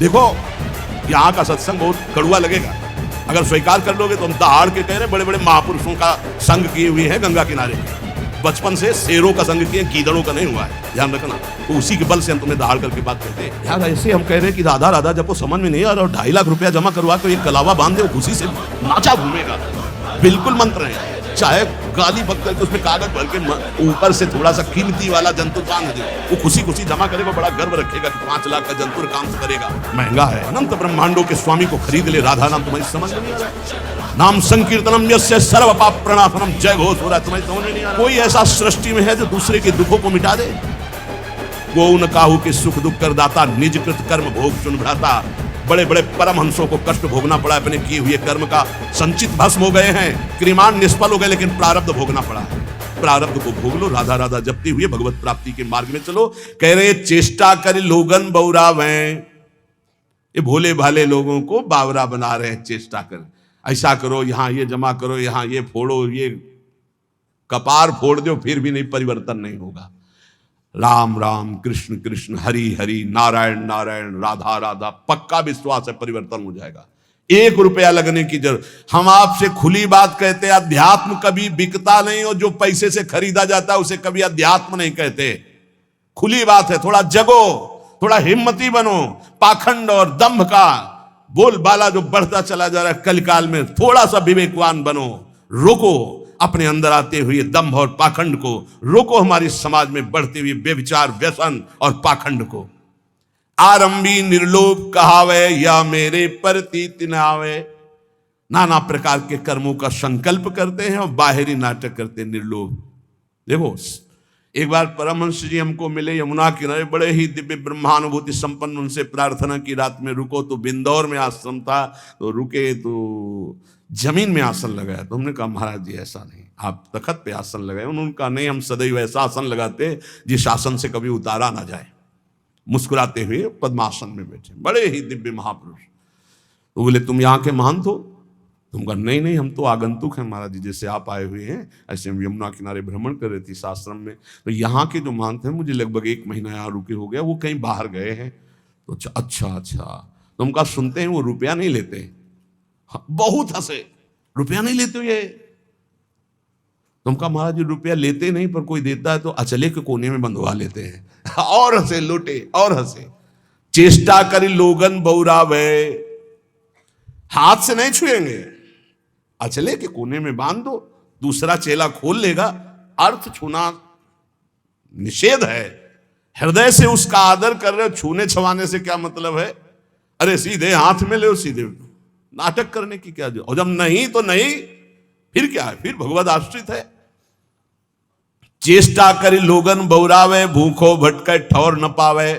देखो यहाँ का सत्संग बहुत कड़ुआ लगेगा, अगर स्वीकार कर लोगे तो हम दहाड़ के कह रहे बड़े बड़े महापुरुषों का संग किए हुए हैं गंगा किनारे, बचपन से शेरों का संग किए, गीदड़ों का नहीं हुआ है, ध्यान रखना। तो उसी के बल से हम तुम्हें दहाड़ करके बात कहते हैं। यार ऐसे हम कह रहे हैं कि राधा राधा जब वो समझ में नहीं आ रहा और 2.5 लाख रुपया जमा करवा तो एक कलावा बांध दे, वो खुशी से नाचा घूमेगा। बिल्कुल मंत्र है, चाहे गाली बक करके उसमें कागज भर के ऊपर से थोड़ा सा कीमती वाला जंतुर बांध दे, वो खुशी खुशी जमा करेगा, बड़ा गर्व रखेगा कि 5 लाख का जंतुर काम करेगा। महंगा है, अनंत ब्रह्मांडों के स्वामी को खरीद ले, राधा नाम तुम्हें समझ में नहीं आ रहा। नाम संकीर्तनम यस्य सर्व पाप प्रणाशनम, जय घोष हो रहा है, तुम्हें समझ में नहीं आ रहा। कोई ऐसा सृष्टि में है जो दूसरे के दुखों को मिटा दे? वो उन काहू के सुख दुख कर दाता, निज कृत कर्म भोग चुन भ्राता। बड़े बड़े परमहंसों को कष्ट भोगना पड़ा, अपने किए हुए कर्म का संचित भस्म हो गए हैं, क्रिमान निष्फल हो गए, लेकिन प्रारब्ध भोगना पड़ा है। प्रारब्ध को भोग लो, राधा राधा जपते हुए भगवत प्राप्ति के मार्ग में चलो। कह रहे चेष्टा कर लोगन बौरावें, ये भोले भाले लोगों को बावरा बना रहे हैं। चेष्टा कर, ऐसा करो, यहां ये जमा करो, यहां ये फोड़ो, ये कपार फोड़ दो, फिर भी नहीं, परिवर्तन नहीं होगा। राम राम कृष्ण कृष्ण हरि हरि नारायण नारायण राधा राधा, पक्का विश्वास है परिवर्तन हो जाएगा। 1 रुपया लगने की जरूरत। हम आपसे खुली बात कहते हैं, अध्यात्म कभी बिकता नहीं, और जो पैसे से खरीदा जाता है उसे कभी अध्यात्म नहीं कहते। खुली बात है, थोड़ा जगो, थोड़ा हिम्मती बनो। पाखंड और दंभ का बोलबाला जो बढ़ता चला जा रहा है कलकाल में, थोड़ा सा विवेकवान बनो, रोको अपने अंदर आते हुए दंभ और पाखंड को, रोको हमारे समाज में बढ़ते हुए व्यभिचार व्यसन और पाखंड को। आरंभी निर्लोभ कहावे, या मेरे प्रतीत न आवे। नाना प्रकार के कर्मों का संकल्प करते हैं और बाहरी नाटक करते हैं, निर्लोभ। देखो एक बार परमहंस जी हमको मिले यमुना किनारे, बड़े ही दिव्य ब्रह्मानुभूति संपन्न। उनसे प्रार्थना की रात में रुको, तो बिंदौर में आश्रम था, तो रुके तो जमीन में आसन लगाया। तो हमने कहा महाराज जी ऐसा नहीं, आप तखत पे आसन लगाए। उन्होंने कहा नहीं, हम सदैव ऐसा आसन लगाते जिस आसन से कभी उतारा ना जाए। मुस्कुराते हुए पद्मासन में बैठे, बड़े ही दिव्य महापुरुष। तो बोले तुम यहाँ के महंत हो? तुम कहा नहीं नहीं, हम तो आगंतुक हैं महाराज जी, जैसे आप आए हुए हैं ऐसे हम यमुना किनारे भ्रमण कर रहे थे इस आश्रम में। तो यहाँ के जो महंत हैं, मुझे लगभग 1 महीना यहाँ रुके हो गया, वो कहीं बाहर गए हैं। तो अच्छा, तुम कहा सुनते हैं वो रुपया नहीं लेते? बहुत हंसे, रुपया नहीं लेते हो ये? तुम कहा महाराज जी रुपया लेते नहीं, पर कोई देता है तो अचले के कोने में बंधवा लेते हैं। और हंसे, लुटे और हंसे। चेष्टा करी लोगन बौरावे, हाथ से नहीं छुएंगे, अचले के कोने में बांध दो, दूसरा चेला खोल लेगा। अर्थ छूना निषेध है, हृदय से उसका आदर कर रहे हो, छूने छवाने से क्या मतलब है? अरे सीधे हाथ में ले, सीधे नाटक करने की क्या जरूरत? और जब नहीं तो नहीं, फिर क्या है? फिर भगवत आश्रित है। चेष्टा करी लोगन बौरावे, भूखो भटके ठौर न पावे।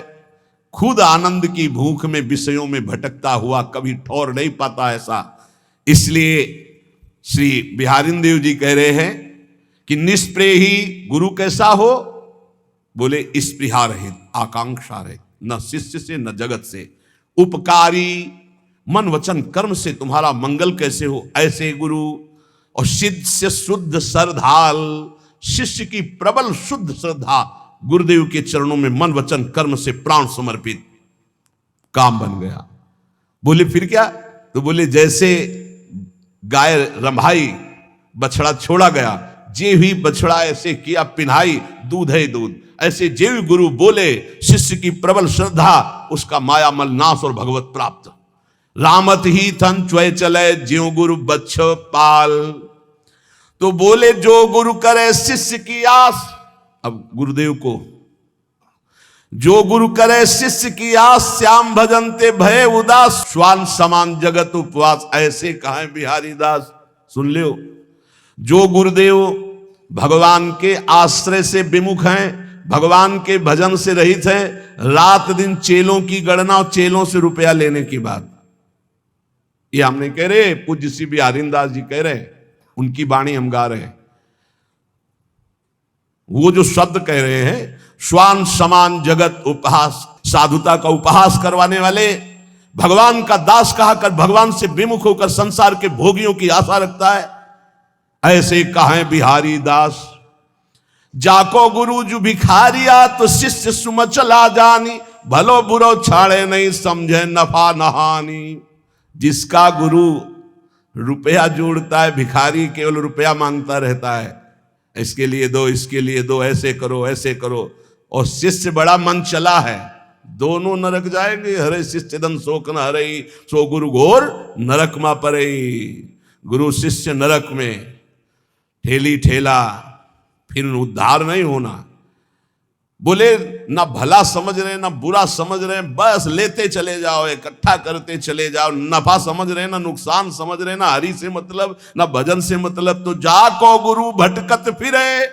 खुद आनंद की भूख में विषयों में भटकता हुआ कभी ठौर नहीं पाता ऐसा। इसलिए श्री बिहारिन देव जी कह रहे हैं कि निष्प्रेही गुरु कैसा हो? बोले स्पृहा रहित, आकांक्षा रहित, न शिष्य से न जगत से। उपकारी मन वचन कर्म से तुम्हारा मंगल कैसे हो? ऐसे गुरु। और सिद्ध से शुद्ध श्रद्धाल, शिष्य की प्रबल शुद्ध श्रद्धा, गुरुदेव के चरणों में मन वचन कर्म से प्राण समर्पित, काम बन गया। बोले फिर क्या? तो बोले जैसे गाय रंभाई, बछड़ा छोड़ा गया, जे ही बछड़ा ऐसे किया पिन्हाई, दूध है दूध। ऐसे जे गुरु बोले, शिष्य की प्रबल श्रद्धा, उसका मायामल नाश और भगवत प्राप्त। रामत ही थन च्वय चले, ज्यों गुरु बच्छ पाल। तो बोले जो गुरु करे शिष्य की आस। अब गुरुदेव को, जो गुरु करे शिष्य की आस, श्याम भजनते भय उदास, श्वान समान जगत उपवास। ऐसे कहा बिहारी दास, सुन लो। जो गुरुदेव भगवान के आश्रय से विमुख हैं, भगवान के भजन से रहित हैं, रात दिन चेलों की गणना और चेलों से रुपया लेने की बात, ये हम नहीं कह रहे, पूज्य श्री बिहारिन दास जी कह रहे, उनकी वाणी हम गा रहे हैं। वो जो शब्द कह रहे हैं, श्वान समान जगत उपहास, साधुता का उपहास करवाने वाले, भगवान का दास कहकर भगवान से विमुख होकर संसार के भोगियों की आशा रखता है, ऐसे कहें बिहारी दास। जाको गुरु जो भिखारिया, तो शिष्य सुमचला जानी। भलो बुरो छाड़े नहीं समझे नफा नहानी। जिसका गुरु रुपया जोड़ता है, भिखारी केवल रुपया मांगता रहता है, इसके लिए दो, इसके लिए दो, ऐसे करो ऐसे करो, और शिष्य बड़ा मन चला है, दोनों नरक जाएंगे। हरे शिष्य दन शोक न हरे, सो गुरु घोर नरक मा परे। गुरु शिष्य नरक में ठेली ठेला, फिर उद्धार नहीं होना। बोले ना भला समझ रहे ना बुरा समझ रहे, बस लेते चले जाओ, इकट्ठा करते चले जाओ। नफा समझ रहे ना नुकसान समझ रहे, ना हरि से मतलब ना भजन से मतलब, तो जाको गुरु भटकत फिरे।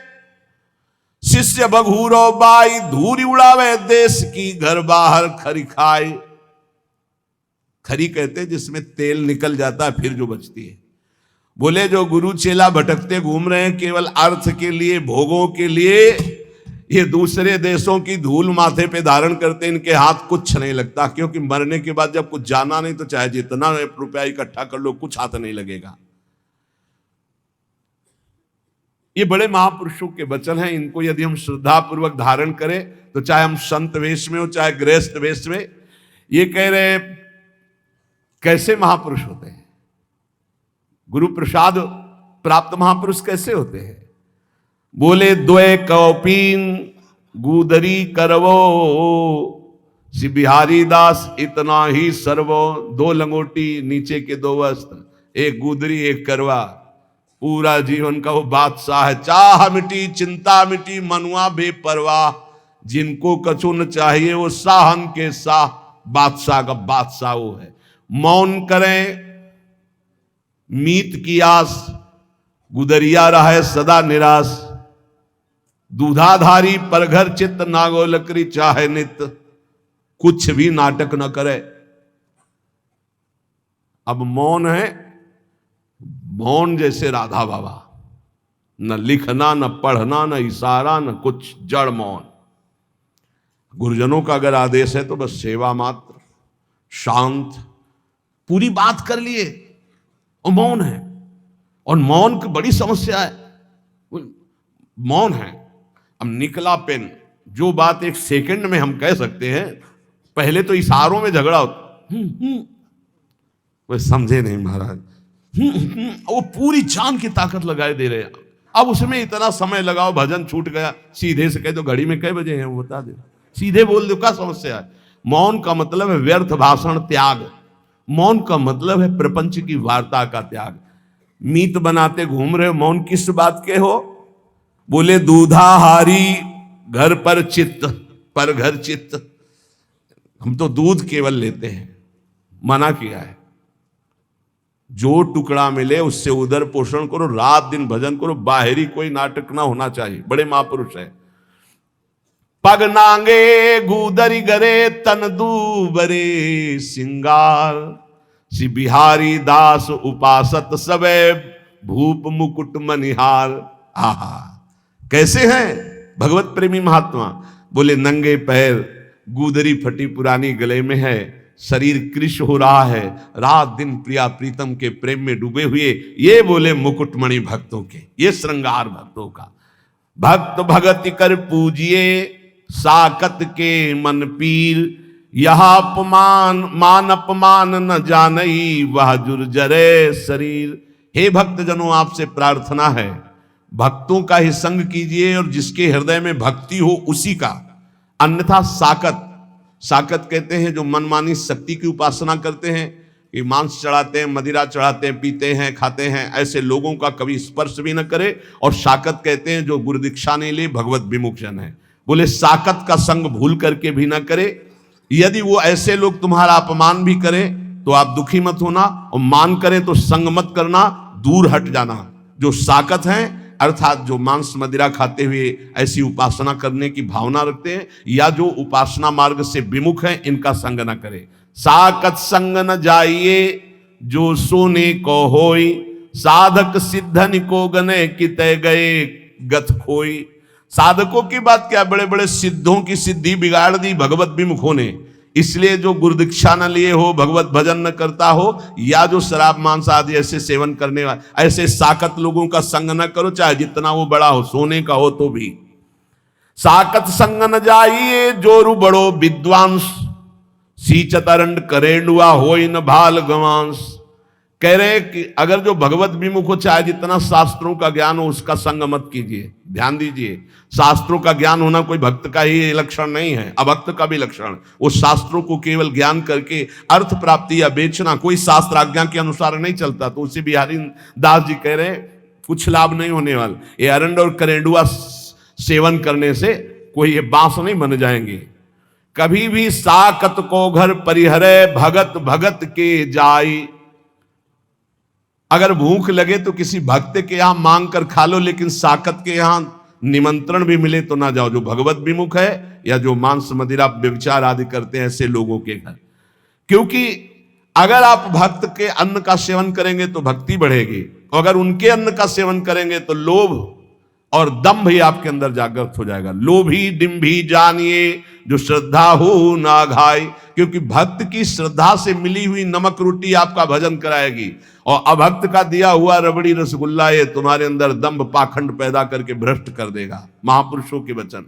शिष्य बघूरो बाई, धूरी उड़ावे देश की, घर बाहर खरी खाए। खरी कहते जिसमें तेल निकल जाता है फिर जो बचती है। बोले जो गुरु चेला भटकते घूम रहे हैं केवल अर्थ के लिए, भोगों के लिए, ये दूसरे देशों की धूल माथे पे धारण करते, इनके हाथ कुछ नहीं लगता, क्योंकि मरने के बाद जब कुछ जाना नहीं तो चाहे जितना रुपया इकट्ठा कर लो कुछ हाथ नहीं लगेगा। ये बड़े महापुरुषों के वचन हैं, इनको यदि हम श्रद्धा पूर्वक धारण करें तो चाहे हम संत वेश में हो चाहे गृहस्थ वेश में। ये कह रहे कैसे महापुरुष होते हैं, गुरु प्रसाद प्राप्त महापुरुष कैसे होते हैं। बोले द्वय कौपीन गुदरी करवो, श्री बिहारी दास इतना ही सर्वो। दो लंगोटी नीचे के दो वस्त्र, एक गुदरी एक करवा, पूरा जीवन का वो बादशाह है। चाह मिटी चिंता मिटी मनुआ बेपरवाह, जिनको कछु न चाहिए वो साहन के साह, बादशाह का बादशाह वो है। मौन करें मीत की आस, गुदरिया रहे सदा निराश। दूधाधारी पर घर चित्त, नागो लकड़ी चाहे नित, कुछ भी नाटक न करे। अब मौन है, मौन जैसे राधा बाबा, न लिखना न पढ़ना न इशारा न कुछ, जड़ मौन। गुरुजनों का अगर आदेश है तो बस सेवा मात्र, शांत, पूरी बात कर लिए और मौन है। और मौन की बड़ी समस्या है, मौन है। अब निकला पेन, जो बात एक सेकंड में हम कह सकते हैं, पहले तो इशारों में झगड़ा होता। वो समझे नहीं महाराज, वो पूरी जान की ताकत लगाए दे रहे हैं। अब उसमें इतना समय लगाओ, भजन छूट गया, सीधे से कह दो घड़ी में कई बजे हैं वो बता दे, सीधे बोल दो, क्या समस्या है। मौन का मतलब है व्यर्थ भाषण त्याग, मौन का मतलब है प्रपंच की वार्ता का त्याग। मीत बनाते घूम रहे हो, मौन किस बात के हो। बोले दूधाहारी घर पर चित्त, पर घर चित्त, हम तो दूध केवल लेते हैं, मना किया है। जो टुकड़ा मिले उससे उदर पोषण करो, रात दिन भजन करो, बाहरी कोई नाटक ना होना चाहिए। बड़े महापुरुष है। पग नांगे गुदरी गरे तन दूबरे सिंगार, श्री बिहारी दास उपासत सबे भूप मुकुट मनिहार। आहा कैसे हैं भगवत प्रेमी महात्मा। बोले नंगे पैर, गुदरी फटी पुरानी गले में है, शरीर कृश हो रहा है, रात दिन प्रिया प्रीतम के प्रेम में डूबे हुए। ये बोले मुकुटमणि भक्तों के, ये श्रृंगार भक्तों का। भक्त भगति कर पूजिए साकत के मन पीर, यह अपमान मान अपमान न जानई, वह जुर्जरे शरीर। हे भक्तजनों, आपसे प्रार्थना है, भक्तों का ही संग कीजिए और जिसके हृदय में भक्ति हो उसी का। अन्यथा साकत, साकत कहते हैं जो मनमानी शक्ति की उपासना करते हैं, कि मांस चढ़ाते हैं, मदिरा चढ़ाते हैं, पीते हैं, खाते हैं, ऐसे लोगों का कभी स्पर्श भी न करे। और साकत कहते हैं जो गुरु दीक्षा नहीं ले, भगवत विमुख जन है। बोले साकत का संग भूल करके भी ना करे। यदि वो ऐसे लोग तुम्हारा अपमान भी करें तो आप दुखी मत होना, और मान करें तो संग मत करना, दूर हट जाना। जो साकत हैं अर्थात जो मांस मदिरा खाते हुए ऐसी उपासना करने की भावना रखते हैं, या जो उपासना मार्ग से विमुख हैं, इनका संग न करे। साकत संग न जाइए जो सोने को होई, साधक सिद्धन को गने किते गए गत खोई। साधकों की बात क्या, बड़े बड़े सिद्धों की सिद्धि बिगाड़ दी भगवत विमुखों ने। इसलिए जो गुरु दीक्षा न लिए हो, भगवत भजन न करता हो, या जो शराब मांस आदि ऐसे सेवन करने वाले, ऐसे साकत लोगों का संग न करो, चाहे जितना वो बड़ा हो, सोने का हो तो भी। साकत संग न जाइए जोरु बड़ो विद्वांस, सींचत अरंड करेंडुआ होई न भाल गवांस। कह रहे कि अगर जो भगवत विमुख हो, चाहे जितना शास्त्रों का ज्ञान हो, उसका संग मत कीजिए। ध्यान दीजिए, शास्त्रों का ज्ञान होना कोई भक्त का ही लक्षण नहीं है, अभक्त का भी लक्षण। वो शास्त्रों को केवल ज्ञान करके अर्थ प्राप्ति या बेचना कोई शास्त्र आज्ञा के अनुसार नहीं चलता। तो उसी बिहारी दास जी कह रहे कुछ लाभ नहीं होने वाला। ये अरंड और करेंडुआ सेवन करने से कोई ये बांस नहीं बन जाएंगे। कभी भी साकत को घर परिहरे भगत भगत के जाई। अगर भूख लगे तो किसी भक्त के यहां मांग कर खा लो, लेकिन साकत के यहां निमंत्रण भी मिले तो ना जाओ। जो भगवत विमुख है या जो मांस मदिरा व्यभिचार आदि करते हैं ऐसे लोगों के घर। क्योंकि अगर आप भक्त के अन्न का सेवन करेंगे तो भक्ति बढ़ेगी, अगर उनके अन्न का सेवन करेंगे तो लोभ और दंभ ही आपके अंदर जागृत हो जाएगा। लोभी डिंभी जानिए जो श्रद्धा हो ना घाय। क्योंकि भक्त की श्रद्धा से मिली हुई नमक रोटी आपका भजन कराएगी, और अभक्त का दिया हुआ रबड़ी रसगुल्ला ये तुम्हारे अंदर दंभ पाखंड पैदा करके भ्रष्ट कर देगा। महापुरुषों के वचन।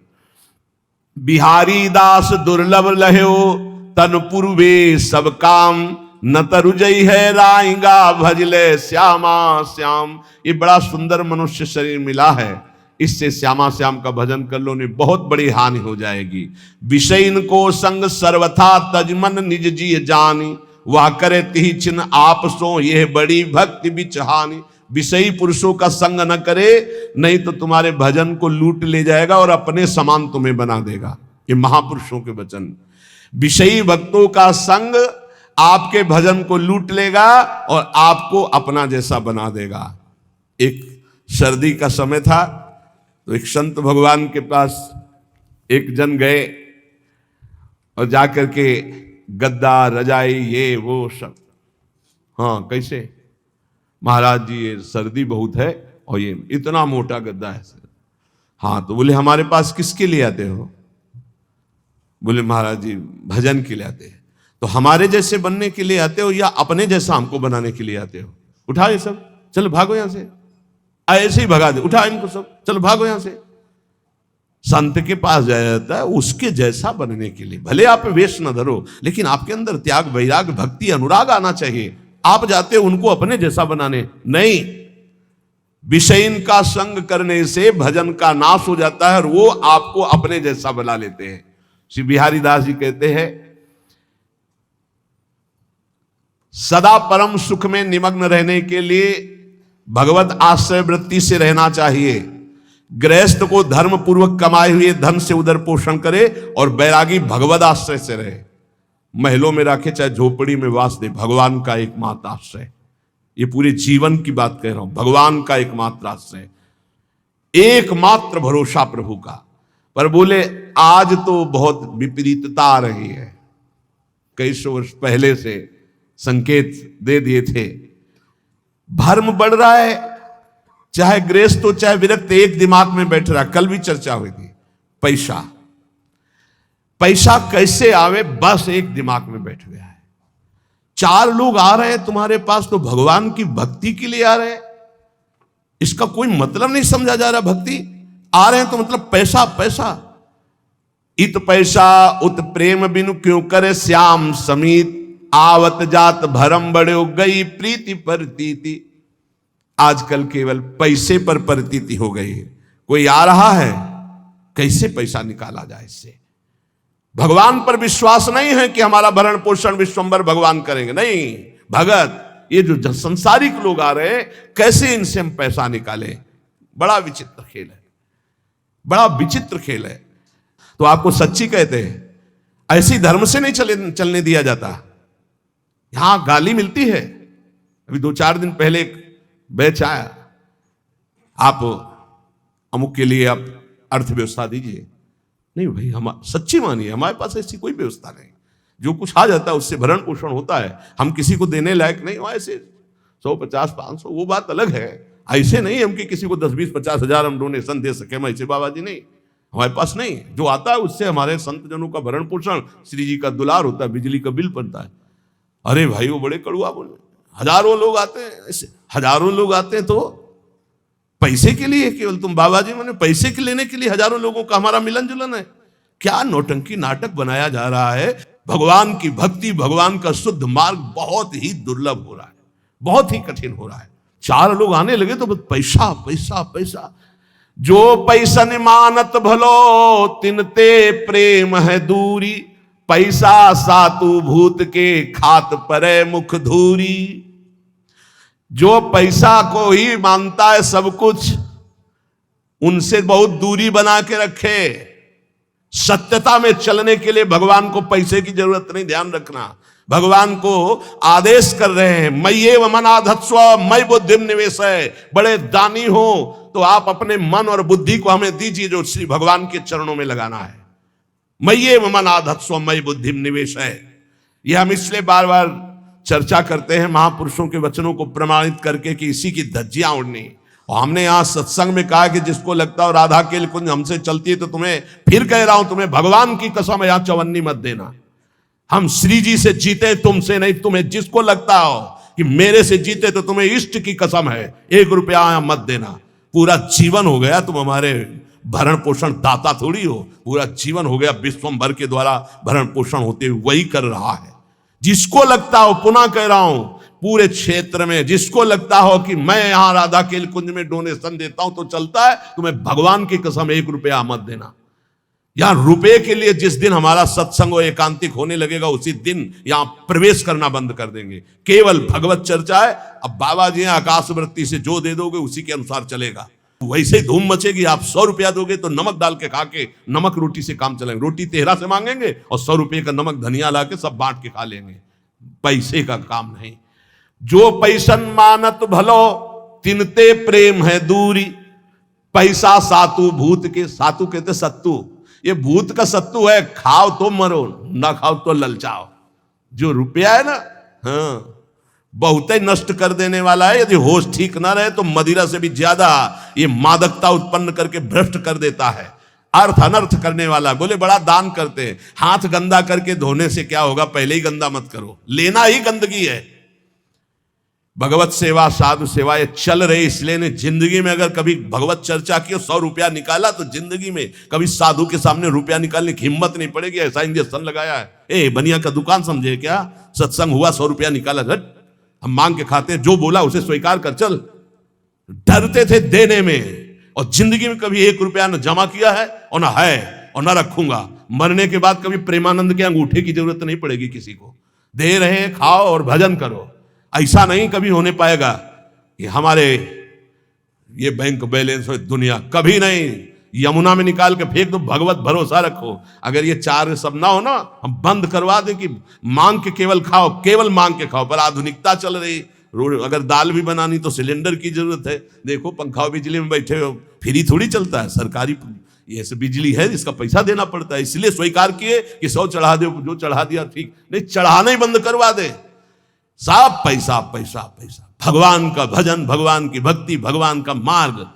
बिहारी दास दुर्लभ लह्यो तन पूर्वे सब काम, न तरुजई है राइंगा भजले श्यामा श्याम। ये बड़ा सुंदर मनुष्य शरीर मिला है, इससे श्यामा श्याम का भजन कर लो, नहीं बहुत बड़ी हानि हो जाएगी। विषयन को संग सर्वथा तजमन निज जी जानी, वह करे तिहि चिन्ह आप सो यह बड़ी भक्ति बिचहानी। विषयी पुरुषों का संग न करे, नहीं तो तुम्हारे भजन को लूट ले जाएगा और अपने समान तुम्हें बना देगा। ये महापुरुषों के वचन। विषयी भक्तों का संग आपके भजन को लूट लेगा और आपको अपना जैसा बना देगा। एक सर्दी का समय था, तो एक संत भगवान के पास एक जन गए और जाकर के गद्दा रजाई ये वो सब, हाँ कैसे महाराज जी ये सर्दी बहुत है और ये इतना मोटा गद्दा है सर। हाँ तो बोले हमारे पास किसके लिए आते हो? बोले महाराज जी भजन के लिए आते हैं। तो हमारे जैसे बनने के लिए आते हो या अपने जैसा हमको बनाने के लिए आते हो? उठा ये सब, चलो भागो यहां से। ऐसे ही भगा दे, उठा इनको सब, चलो भागो यहां से। संत के पास जाया जाता है उसके जैसा बनने के लिए। भले आप वेश न धरो, लेकिन आपके अंदर त्याग वैराग भक्ति अनुराग आना चाहिए। आप जाते हो उनको अपने जैसा बनाने, नहीं। विषयन का संग करने से भजन का नाश हो जाता है और वो आपको अपने जैसा बना लेते हैं। श्री बिहारी दास जी कहते हैं, सदा परम सुख में निमग्न रहने के लिए भगवत आश्रय वृत्ति से रहना चाहिए। गृहस्थ को धर्म पूर्वक कमाए हुए धन से उदर पोषण करे और बैरागी भगवत आश्रय से रहे। महलों में रखे चाहे झोपड़ी में वास दे, भगवान का एकमात्र आश्रय। ये पूरे जीवन की बात कह रहा हूं, भगवान का एकमात्र आश्रय, एकमात्र भरोसा प्रभु का। पर बोले आज तो बहुत विपरीतता आ रही है। कई सौ वर्ष पहले से संकेत दे दिए थे। भर्म बढ़ रहा है, चाहे गृहस्थ हो चाहे विरक्त, एक दिमाग में बैठ रहा। कल भी चर्चा हुई थी, पैसा पैसा कैसे आवे, बस एक दिमाग में बैठ गया है। चार लोग आ रहे हैं तुम्हारे पास तो भगवान की भक्ति के लिए आ रहे हैं, इसका कोई मतलब नहीं समझा जा रहा। भक्ति आ रहे हैं तो मतलब पैसा पैसा। इत पैसा उत प्रेम बिनु क्यों करे श्याम समीत, आवत जात भरम बड़े गई प्रीति परतीति। आजकल केवल पैसे पर परतीति हो गई है। कोई आ रहा है, कैसे पैसा निकाला जाए इससे। भगवान पर विश्वास नहीं है कि हमारा भरण पोषण विश्वंभर भगवान करेंगे, नहीं। भगत ये जो संसारिक लोग आ रहे हैं, कैसे इनसे हम पैसा निकालें। बड़ा विचित्र खेल है, बड़ा विचित्र खेल है। तो आपको सच्ची कहते हैं, ऐसी धर्म से नहीं चलने दिया जाता। यहां गाली मिलती है। अभी 2-4 दिन पहले एक बैच आया, आप अमुक के लिए आप अर्थव्यवस्था दीजिए। नहीं भाई, हम सच्ची मानिए, हमारे पास ऐसी कोई व्यवस्था नहीं। जो कुछ आ जाता है उससे भरण पोषण होता है। हम किसी को देने लायक नहीं। ऐसे 100, 50, 500 वो बात अलग है। ऐसे नहीं हम कि किसी को 10, 20, 50 हजार हम डोनेशन दे सके, हम ऐसे बाबा जी नहीं, हमारे पास नहीं। जो आता है उससे हमारे संत जनों का भरण पोषण, श्री जी का दुलार होता है, बिजली का बिल बनता है। अरे भाई वो बड़े कड़ुआ बोले, हजारों लोग आते हैं, ऐसे हजारों लोग आते हैं तो पैसे के लिए केवल तुम बाबा जी मैंने पैसे के लेने के लिए हजारों लोगों का हमारा मिलन जुलन है। क्या नौटंकी नाटक बनाया जा रहा है। भगवान की भक्ति, भगवान का शुद्ध मार्ग बहुत ही दुर्लभ हो रहा है, बहुत ही कठिन हो रहा है। चार लोग आने लगे तो बस पैसा पैसा पैसा। जो पैसन मानत भलो तिनते प्रेम है दूरी, पैसा सातु भूत के खात परे मुख धूरी। जो पैसा को ही मानता है सब कुछ, उनसे बहुत दूरी बना के रखे। सत्यता में चलने के लिए भगवान को पैसे की जरूरत नहीं, ध्यान रखना। भगवान को आदेश कर रहे हैं, मय्येव मनाधत्स्व मयि बुद्धिम निवेशय। बड़े दानी हो तो आप अपने मन और बुद्धि को हमें दीजिए जो श्री भगवान के चरणों में लगाना है। मय्येव मनाधत्स्व मयि बुद्धिम निवेशय। यह हम इसलिए बार बार चर्चा करते हैं महापुरुषों के वचनों को प्रमाणित करके कि इसी की धज्जियां उड़नी। और हमने यहां सत्संग में कहा कि जिसको लगता हो राधा केल कुंज हमसे चलती है तो तुम्हें फिर कह रहा हूं, तुम्हें भगवान की कसम है यहां चवन्नी मत देना। हम श्री जी से जीते, तुमसे नहीं। तुम्हें जिसको लगता हो कि मेरे से जीते तो तुम्हें इष्ट की कसम है, 1 रुपया मत देना। पूरा जीवन हो गया तुम हमारे भरण पोषण दाता थोड़ी हो, पूरा जीवन हो गया विश्वम्भर के द्वारा भरण पोषण होते हुए वही कर रहा है। जिसको लगता हो, पुनः कह रहा हूं, पूरे क्षेत्र में जिसको लगता हो कि मैं यहां राधा केल कुंज में डोनेशन देता हूं तो चलता है, तुम्हें भगवान की कसम 1 रुपया मत देना। यहां रुपए के लिए जिस दिन हमारा सत्संग एकांतिक होने लगेगा उसी दिन यहां प्रवेश करना बंद कर देंगे। केवल भगवत चर्चा है। अब बाबा जी आकाश वृत्ति से जो दे दोगे उसी के अनुसार चलेगा। वैसे ही धूम मचेगी। आप 100 रुपया दोगे तो नमक डाल के खा के नमक रोटी से काम चलेंगे। रोटी तेहरा से मांगेंगे और 100 रुपये का नमक धनिया ला के सब बांट के खा लेंगे। पैसे का काम नहीं। जो पैसन मानत भलो तिनते प्रेम है दूरी, पैसा सातु भूत के। सातु कहते सत्तू, ये भूत का सत्तू है। खाओ तो मरो, ना खाओ तो ललचाओ। जो रुपया है ना, हाँ, बहुत ही नष्ट कर देने वाला है। यदि होश ठीक ना रहे तो मदिरा से भी ज्यादा ये मादकता उत्पन्न करके भ्रष्ट कर देता है। अर्थ अनर्थ करने वाला। बोले बड़ा दान करते हैं, हाथ गंदा करके धोने से क्या होगा, पहले ही गंदा मत करो। लेना ही गंदगी है। भगवत सेवा, साधु सेवा ये चल रही, इसलिए ने जिंदगी में अगर कभी भगवत चर्चा की और 100 रुपया निकाला तो जिंदगी में कभी साधु के सामने रुपया निकालने की हिम्मत नहीं पड़ेगी। ऐसा इंजेक्शन लगाया है। ए बनिया का दुकान समझे क्या? सत्संग हुआ, 100 रुपया निकाला, झट हम मांग के खाते हैं। जो बोला उसे स्वीकार कर चल। डरते थे देने में। और जिंदगी में कभी 1 रुपया न जमा किया है और न है और न रखूंगा। मरने के बाद कभी प्रेमानंद के अंगूठे की जरूरत नहीं पड़ेगी किसी को। दे रहे हैं, खाओ और भजन करो। ऐसा नहीं कभी होने पाएगा कि हमारे ये बैंक बैलेंस हो, दुनिया कभी नहीं। यमुना में निकाल के फेंक दो, भगवत भरोसा रखो। अगर ये 4 सब ना हो ना, हम बंद करवा दें कि मांग के केवल खाओ, केवल मांग के खाओ। पर आधुनिकता चल रही। अगर दाल भी बनानी तो सिलेंडर की जरूरत है। देखो पंखा बिजली में बैठे हो, फ्री थोड़ी चलता है। सरकारी ये सब बिजली है, इसका पैसा देना पड़ता है। इसलिए स्वीकार किए कि 100 चढ़ा दो, जो चढ़ा दिया ठीक नहीं, चढ़ाना ही बंद करवा दे। सब पैसा पैसा पैसा। भगवान का भजन, भगवान की भक्ति, भगवान का मार्ग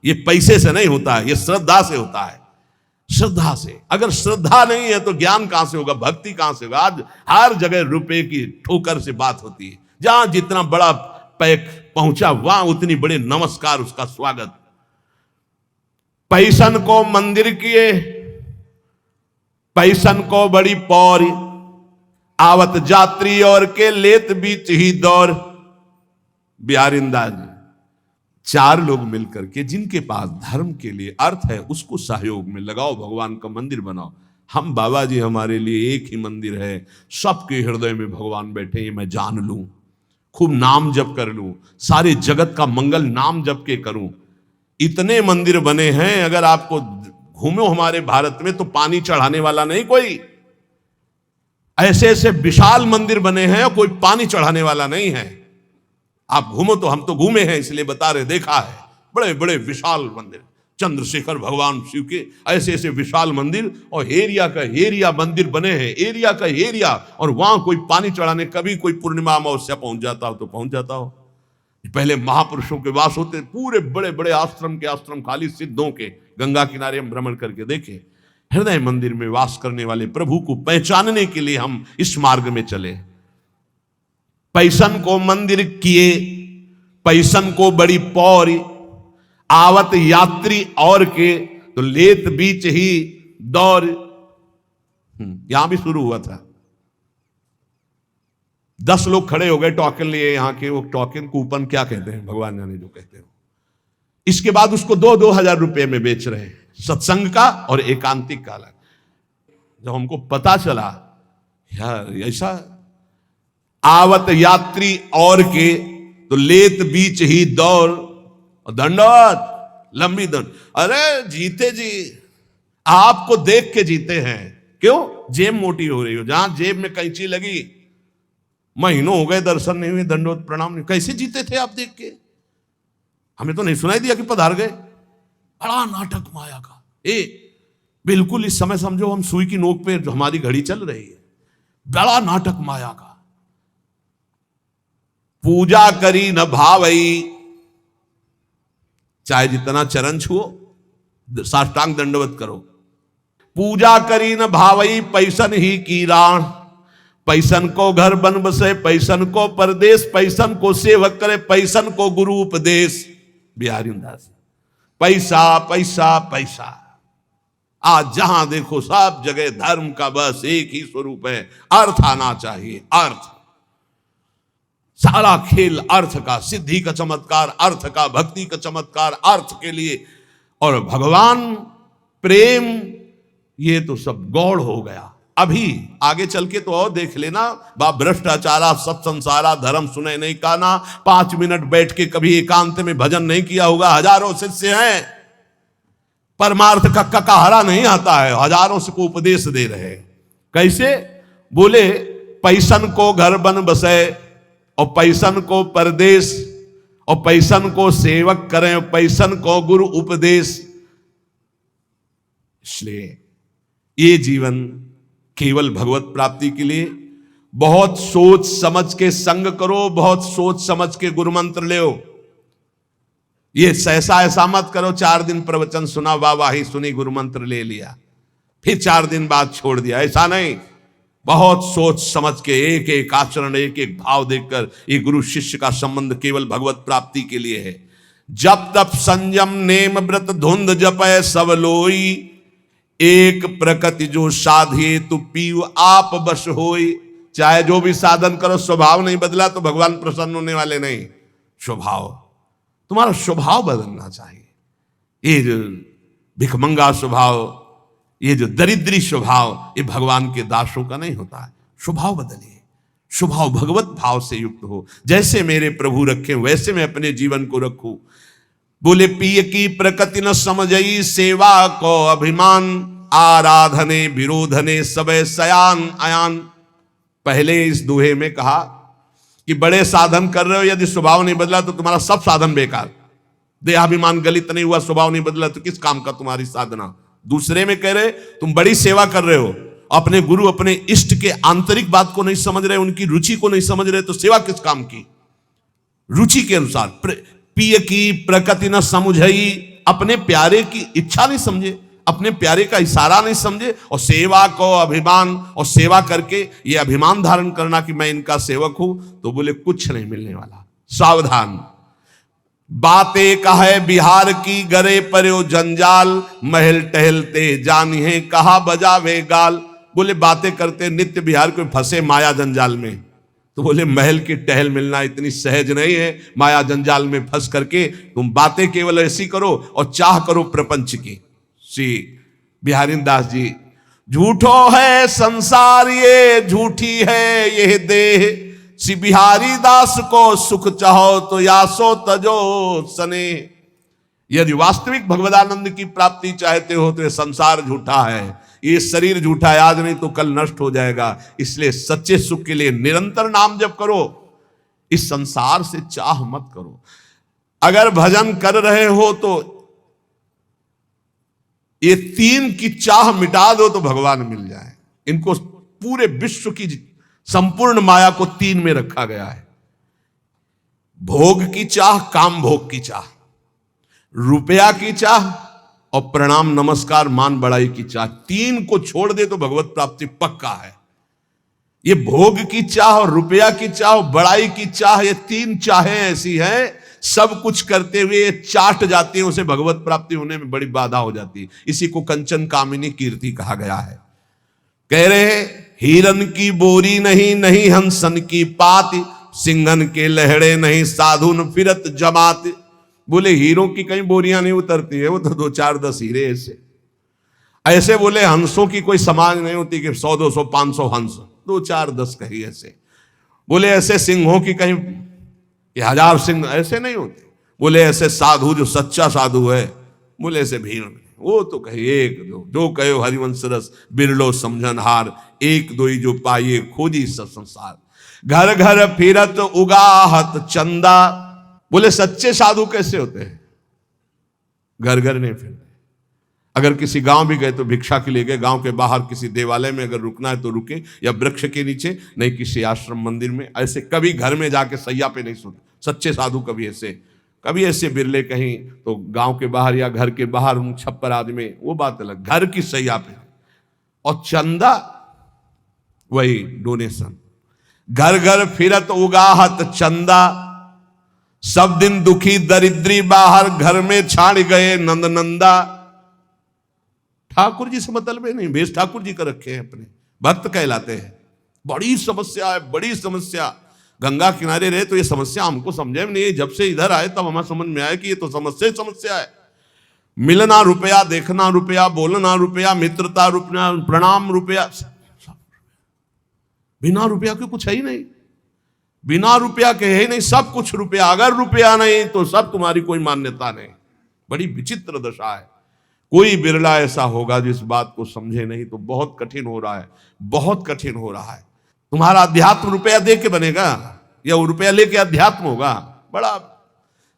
ये पैसे से नहीं होता है, ये श्रद्धा से होता है। श्रद्धा से। अगर श्रद्धा नहीं है तो ज्ञान कहां से होगा, भक्ति कहां से होगा? आज हर जगह रुपए की ठोकर से बात होती है। जहां जितना बड़ा पैक पहुंचा वहां उतनी बड़े नमस्कार, उसका स्वागत। पैसन को मंदिर किए, पैसन को बड़ी पौरी, आवत जात्री और के लेत बीच ही दौर। बिहारिंदा जी 4 लोग मिलकर के, जिनके पास धर्म के लिए अर्थ है उसको सहयोग में लगाओ, भगवान का मंदिर बनाओ। हम बाबा जी हमारे लिए एक ही मंदिर है, सबके हृदय में भगवान बैठे, ये मैं जान लूं, खूब नाम जप कर लूं, सारे जगत का मंगल नाम जप के करूं। इतने मंदिर बने हैं, अगर आपको घूमो हमारे भारत में तो पानी चढ़ाने वाला नहीं कोई। ऐसे ऐसे विशाल मंदिर बने हैं और कोई पानी चढ़ाने वाला नहीं है। आप घूमो तो, हम तो घूमे हैं इसलिए बता रहे, देखा है बड़े बड़े विशाल मंदिर। चंद्रशेखर भगवान शिव के ऐसे ऐसे विशाल मंदिर, और एरिया का एरिया मंदिर बने हैं, एरिया का एरिया। और वहां कोई पानी चढ़ाने, कभी कोई पूर्णिमा अमावस्या पहुंच जाता हो तो पहुंच जाता हो। पहले महापुरुषों के वास होते, पूरे बड़े बड़े आश्रम के आश्रम खाली सिद्धों के, गंगा किनारे हम भ्रमण करके देखे। हृदय मंदिर में वास करने वाले प्रभु को पहचानने के लिए हम इस मार्ग में चले। पैसन को मंदिर किए, पैसन को बड़ी पौरी, आवत यात्री और के तो लेत बीच ही दौर। यहां भी शुरू हुआ था, 10 लोग खड़े हो गए टोकन लिए, यहां के वो टोकन कूपन क्या कहते हैं भगवान जाने जो कहते हैं। इसके बाद उसको 2-2 हजार रुपए में बेच रहे हैं, सत्संग का और एकांतिक का अलग। जब हमको पता चला यार ऐसा, आवत यात्री और के तो लेत बीच ही दौर और दंडवत लंबी दंड। अरे जीते जी आपको देख के जीते हैं, क्यों? जेब मोटी हो रही हो, जहां जेब में कैंची लगी, महीनों हो गए दर्शन नहीं हुए, दंडवत प्रणाम नहीं, कैसे जीते थे आप देख के? हमें तो नहीं सुनाई दिया कि पधार गए। बड़ा नाटक माया का। बिल्कुल इस समय समझो हम सुई की नोक पे हमारी घड़ी चल रही है। बड़ा नाटक माया का। पूजा करी न भावई, चाहे जितना चरण छुओ, साष्टांग दंडवत करो। पूजा करी न भावई, पैसन ही की राण। पैसन को घर बन बसे, पैसन को परदेश, पैसन को सेवक करे, पैसन को गुरु उपदेश। बिहारी दास, पैसा पैसा पैसा। आज जहां देखो सब जगह धर्म का बस एक ही स्वरूप है, अर्थ आना चाहिए। अर्थ, सारा खेल अर्थ का, सिद्धि का चमत्कार अर्थ का, भक्ति का चमत्कार अर्थ के लिए। और भगवान प्रेम, ये तो सब गौड़ हो गया। अभी आगे चल के तो और देख लेना, बाप भ्रष्टाचारा सब संसारा, धर्म सुने नहीं काना। 5 मिनट बैठ के कभी एकांत में भजन नहीं किया होगा। हजारों शिष्य हैं, परमार्थ का ककाहरा नहीं आता है, हजारों से को उपदेश दे रहे। कैसे? बोले पैसन को घर बन बसे, और पैसन को परदेश, और पैसन को सेवक करें, पैसन को गुरु उपदेश। इसलिए ये जीवन केवल भगवत प्राप्ति के लिए बहुत सोच समझ के संग करो, बहुत सोच समझ के गुरु मंत्र ले। ये ऐसा मत करो 4 दिन प्रवचन सुना, वाह सुनी, गुरु मंत्र ले लिया, फिर 4 दिन बाद छोड़ दिया। ऐसा नहीं, बहुत सोच समझ के एक एक आचरण, एक एक भाव देखकर। ये गुरु शिष्य का संबंध केवल भगवत प्राप्ति के लिए है। जब तप संयम नेम व्रत धुंध जपय सब लोई, एक प्रकृति जो साधिए तु पीव आप बस होई। चाहे जो भी साधन करो, स्वभाव नहीं बदला तो भगवान प्रसन्न होने वाले नहीं। स्वभाव, तुम्हारा स्वभाव बदलना चाहिए। ये जो भिखमंगा स्वभाव, ये जो दरिद्री स्वभाव, ये भगवान के दासों का नहीं होता है। स्वभाव बदलिए, स्वभाव भगवत भाव से युक्त हो। जैसे मेरे प्रभु रखे वैसे मैं अपने जीवन को रखूं। बोले पिय की प्रकृति न समझई, सेवा को अभिमान। आराधने विरोधने सबे सयान अयान। पहले इस दोहे में कहा कि बड़े साधन कर रहे हो, यदि स्वभाव नहीं बदला तो तुम्हारा सब साधन बेकार। देहाभिमान गलित नहीं हुआ, स्वभाव नहीं बदला तो किस काम का तुम्हारी साधना। दूसरे में कह रहे तुम बड़ी सेवा कर रहे हो, अपने गुरु अपने इष्ट के आंतरिक बात को नहीं समझ रहे, उनकी रुचि को नहीं समझ रहे, तो सेवा किस काम की? रुचि के अनुसार। पिय की प्रकृति न समझई, अपने प्यारे की इच्छा नहीं समझे, अपने प्यारे का इशारा नहीं समझे। और सेवा को अभिमान, और सेवा करके ये अभिमान धारण करना कि मैं इनका सेवक हूं, तो बोले कुछ नहीं मिलने वाला। सावधान, बातें कहे बिहार की, गरे पर्यो जंजाल। महल टहलते जानिए कहा बजावे गाल। बोले बातें करते नित्य बिहार को, फंसे माया जंजाल में। तो बोले महल की टहल मिलना इतनी सहज नहीं है। माया जंजाल में फंस करके तुम बातें केवल ऐसी करो और चाह करो प्रपंच की। श्री बिहारी दास जी, झूठो है संसार ये, झूठी है ये देह। श्री बिहारी दास को सुख चाहो तो यासो तजो सने। यदि वास्तविक भगवदानंद की प्राप्ति चाहते हो तो ये संसार झूठा है, ये शरीर झूठा है, आज नहीं तो कल नष्ट हो जाएगा। इसलिए सच्चे सुख के लिए निरंतर नाम जप करो, इस संसार से चाह मत करो। अगर भजन कर रहे हो तो ये 3 की चाह मिटा दो तो भगवान मिल जाए। इनको पूरे विश्व की संपूर्ण माया को 3 में रखा गया है। भोग की चाह, काम भोग की चाह, रुपया की चाह और प्रणाम नमस्कार मान बड़ाई की चाह। 3 को छोड़ दे तो भगवत प्राप्ति पक्का है। ये भोग की चाह और रुपया की चाह और बड़ाई की चाह, ये 3 चाहें ऐसी हैं सब कुछ करते हुए चाट जाती है, उसे भगवत प्राप्ति होने में बड़ी बाधा हो जाती है। इसी को कंचन कामिनी कीर्ति कहा गया है। कह रहे हिरन की बोरी नहीं, नहीं हंसन की पाती, सिंघन के लहड़े नहीं, साधुन फिरत जमात। बोले हीरों की कहीं बोरियां नहीं उतरती है, वो तो 2-4-10 हीरे ऐसे बोले हंसों की कोई समाज नहीं होती कि 100-200-500 हंस, 2-4-10 कहीं ऐसे। बोले ऐसे सिंहों की कहीं 1000 सिंह ऐसे नहीं होते। बोले ऐसे साधु जो सच्चा साधु है, बोले ऐसे भीड़ में वो तो कहे 1-2 जो कहो हरिवंश रस बिरलो समझन हार, 1-2 जो पाइए खोजी सब संसार। घर घर फिरत उगाहत चंदा। बोले सच्चे साधु कैसे होते हैं? घर घर नहीं फिरते। अगर किसी गांव भी गए तो भिक्षा के लिए गए, गांव के बाहर किसी देवालय में अगर रुकना है तो रुके, या वृक्ष के नीचे, नहीं किसी आश्रम मंदिर में। ऐसे कभी घर में जाके सैया पे नहीं सोते सच्चे साधु। कभी ऐसे बिरले कहीं तो गांव के बाहर या घर के बाहर छप्पर आदमी, वो बात अलग। घर की सैया पे। और चंदा वही डोनेशन। घर घर फिरत उगाहत चंदा, सब दिन दुखी दरिद्री बाहर, घर में छाड़ गए नंद नंदा। ठाकुर जी से मतलब नहीं, भेष ठाकुर जी का रखे हैं, अपने भक्त कहलाते हैं। बड़ी समस्या है, बड़ी समस्या। गंगा किनारे रहे तो ये समस्या हमको समझे में नहीं। जब से इधर आए तब हमें समझ में आया कि ये तो समस्या ही समस्या है। मिलना रुपया, देखना रुपया, बोलना रुपया, मित्रता रुपया, प्रणाम रुपया, बिना रुपया के कुछ है ही नहीं। बिना रुपया के है ही नहीं, सब कुछ रुपया। अगर रुपया नहीं तो सब तुम्हारी कोई मान्यता नहीं। बड़ी विचित्र दशा है। कोई बिरला ऐसा होगा जिस बात को समझे नहीं, तो बहुत कठिन हो रहा है, बहुत कठिन हो रहा है। तुम्हारा अध्यात्म रुपया दे के बनेगा या वो रुपया लेके अध्यात्म होगा? बड़ा।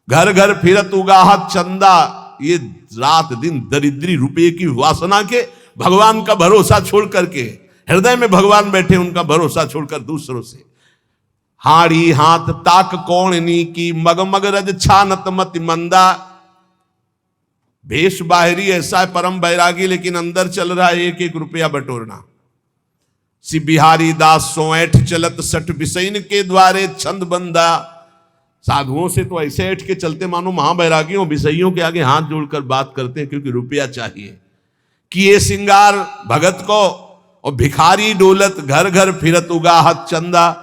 घर घर फिरत उगाहत चंदा, ये रात दिन दरिद्री रुपये की वासना के भगवान का भरोसा छोड़ करके, हृदय में भगवान बैठे उनका भरोसा छोड़कर दूसरों से। हाड़ी हाथ ताक कौड़नी की, मगमग रज छानत मति मंदा। भेष बाहरी ऐसा है परम बैरागी, लेकिन अंदर चल रहा है 1-1 रुपया बटोरना। सी बिहारी दास सो ऐठ चलत सठ बिसैन के द्वारे छंद बंदा। साधुओं से तो ऐसे ऐठ के चलते मानो महाबैरागियों बिसैयों के आगे हाथ जोड़कर बात करते हैं, क्योंकि रुपया चाहिए। किए सिंगार भगत को, और भिखारी डोलत घर घर फिरत उगाहत चंदा।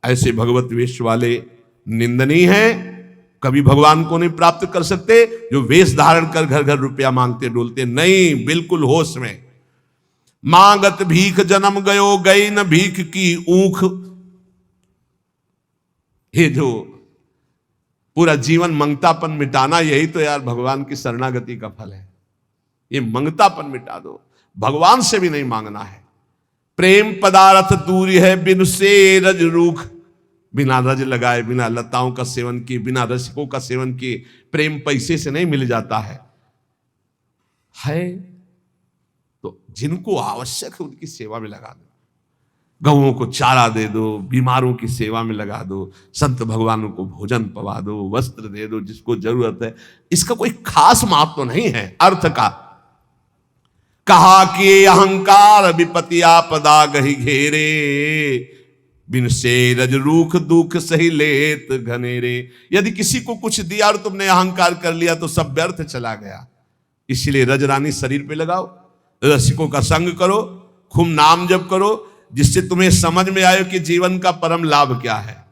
ऐसे भगवत वेश वाले निंदनीय हैं, कभी भगवान को नहीं प्राप्त कर सकते। जो वेश धारण कर घर घर रुपया मांगते डोलते नहीं, बिल्कुल होश में। मांगत भीख जन्म गयो, गई न भीख की ऊख। ये जो पूरा जीवन मंगतापन मिटाना, यही तो यार भगवान की शरणागति का फल है। ये मंगतापन मिटा दो, भगवान से भी नहीं मांगना है। प्रेम पदार्थ दूरी है बिन से रज रूख। बिना रज लगाए, बिना लताओं का सेवन किए, बिना रसिकों का सेवन किए प्रेम पैसे से नहीं मिल जाता है। तो जिनको आवश्यक है उनकी सेवा में लगा दो। गौओं को चारा दे दो, बीमारों की सेवा में लगा दो, संत भगवानों को भोजन पवा दो, वस्त्र दे दो जिसको जरूरत है। इसका कोई खास माप तो नहीं है अर्थ का। कहा कि अहंकार विपत्ति आपदा गही घेरे, बिन से रज रूख दुख सही लेत घनेरे। यदि किसी को कुछ दिया और तुमने अहंकार कर लिया तो सब व्यर्थ चला गया। इसलिए रजरानी शरीर पे लगाओ, रसिकों का संग करो, खूब नाम जप करो, जिससे तुम्हें समझ में आए कि जीवन का परम लाभ क्या है।